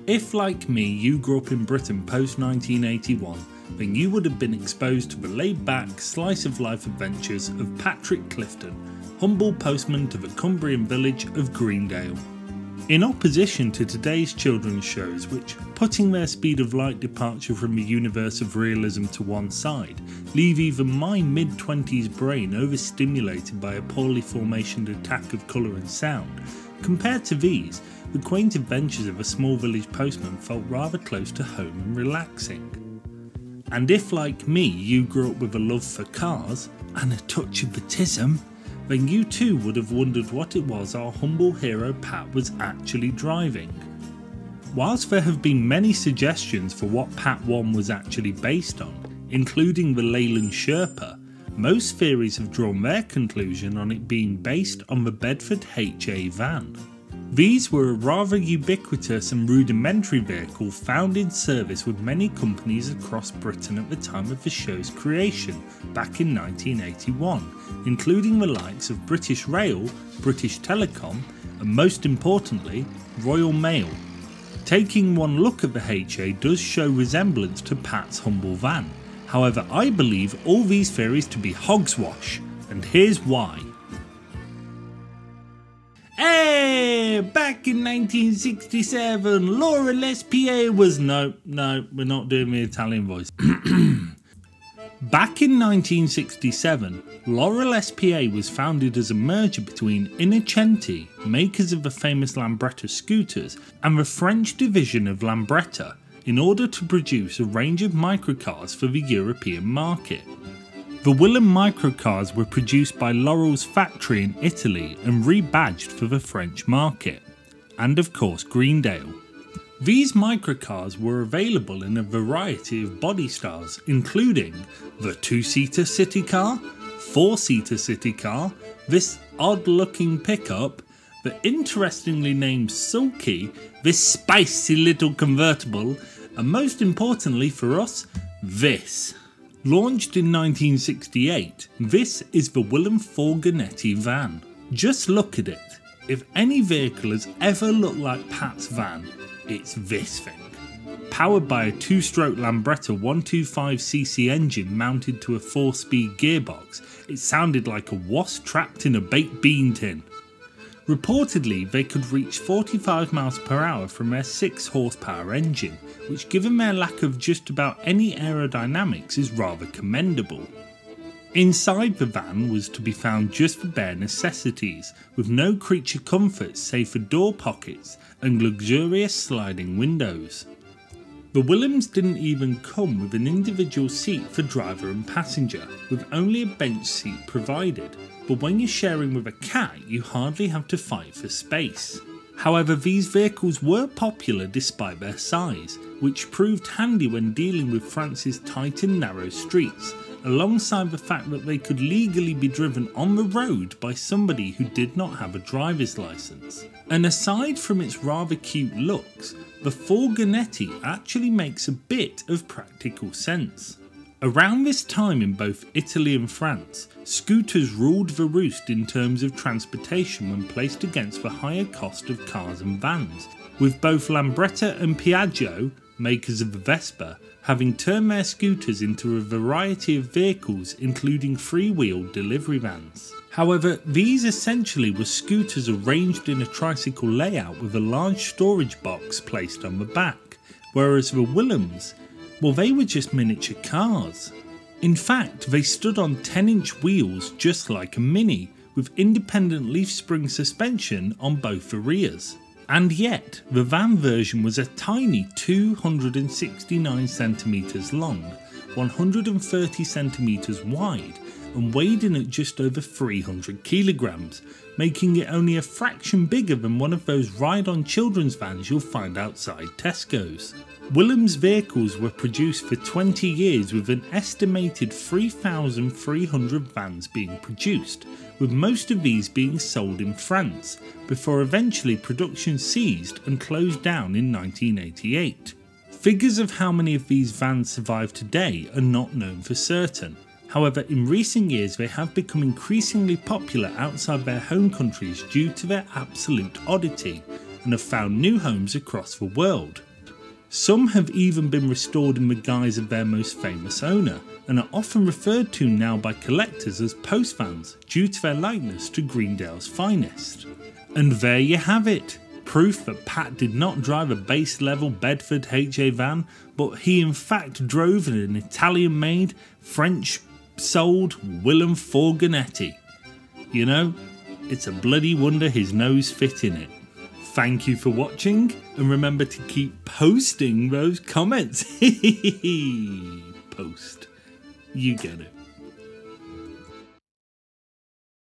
If, like me, you grew up in Britain post 1981, then you would have been exposed to the laid-back, slice-of-life adventures of Patrick Clifton, humble postman to the Cumbrian village of Greendale. In opposition to today's children's shows which, putting their speed of light departure from the universe of realism to one side, leave even my mid-20s brain overstimulated by a poorly formationed attack of colour and sound, compared to these, the quaint adventures of a small village postman felt rather close to home and relaxing. And if, like me, you grew up with a love for cars, and a touch of autism, then you too would have wondered what it was our humble hero Pat was actually driving. Whilst there have been many suggestions for what Pat 1 was actually based on, including the Leyland Sherpa, most theories have drawn their conclusion on it being based on the Bedford HA van. These were a rather ubiquitous and rudimentary vehicle found in service with many companies across Britain at the time of the show's creation, back in 1981, including the likes of British Rail, British Telecom, and most importantly, Royal Mail. Taking one look at the HA does show resemblance to Pat's humble van, however I believe all these theories to be hogswash, and here's why. Hey, back in 1967, Laurel SPA was no, we're not doing the Italian voice. Back in 1967, Laurel SPA was founded as a merger between Innocenti, makers of the famous Lambretta scooters, and the French division of Lambretta, in order to produce a range of microcars for the European market. The Willem microcars were produced by Laurel's factory in Italy and rebadged for the French market, and of course Greendale. These microcars were available in a variety of body styles, including the 2-seater city car, 4-seater city car, this odd-looking pickup, the interestingly named Sulky, this spicy little convertible, and most importantly for us, this. Launched in 1968, this is the Willem Forganetti van. Just look at it. If any vehicle has ever looked like Pat's van, it's this thing. Powered by a 2-stroke Lambretta 125cc engine mounted to a 4-speed gearbox, it sounded like a wasp trapped in a baked bean tin. Reportedly, they could reach 45 miles per hour from their 6-horsepower engine, which given their lack of just about any aerodynamics is rather commendable. Inside the van was to be found just the bare necessities, with no creature comforts save for door pockets and luxurious sliding windows. The Willems didn't even come with an individual seat for driver and passenger, with only a bench seat provided, but when you're sharing with a cat you hardly have to fight for space. However, these vehicles were popular despite their size, which proved handy when dealing with France's tight and narrow streets, alongside the fact that they could legally be driven on the road by somebody who did not have a driver's license. And aside from its rather cute looks, the Forganetti actually makes a bit of practical sense. Around this time in both Italy and France, scooters ruled the roost in terms of transportation when placed against the higher cost of cars and vans, with both Lambretta and Piaggio, makers of the Vespa, having turned their scooters into a variety of vehicles including three-wheeled delivery vans. However, these essentially were scooters arranged in a tricycle layout with a large storage box placed on the back, whereas the Willems, well, they were just miniature cars. In fact, they stood on 10-inch wheels just like a Mini, with independent leaf spring suspension on both the rears. And yet, the van version was a tiny 269cm long, 130cm wide, and weighed in at just over 300 kilograms, making it only a fraction bigger than one of those ride-on children's vans you'll find outside Tesco's. Willem's vehicles were produced for 20 years with an estimated 3,300 vans being produced, with most of these being sold in France, before eventually production ceased and closed down in 1988. Figures of how many of these vans survive today are not known for certain. However, in recent years they have become increasingly popular outside their home countries due to their absolute oddity, and have found new homes across the world. Some have even been restored in the guise of their most famous owner, and are often referred to now by collectors as Postmans due to their likeness to Greendale's finest. And there you have it, proof that Pat did not drive a base level Bedford HA van, but he in fact drove an Italian-made, French-sold Willem Furgonetti. You know, it's a bloody wonder his nose fit in it. Thank you for watching, and remember to keep posting those comments. Post. You get it.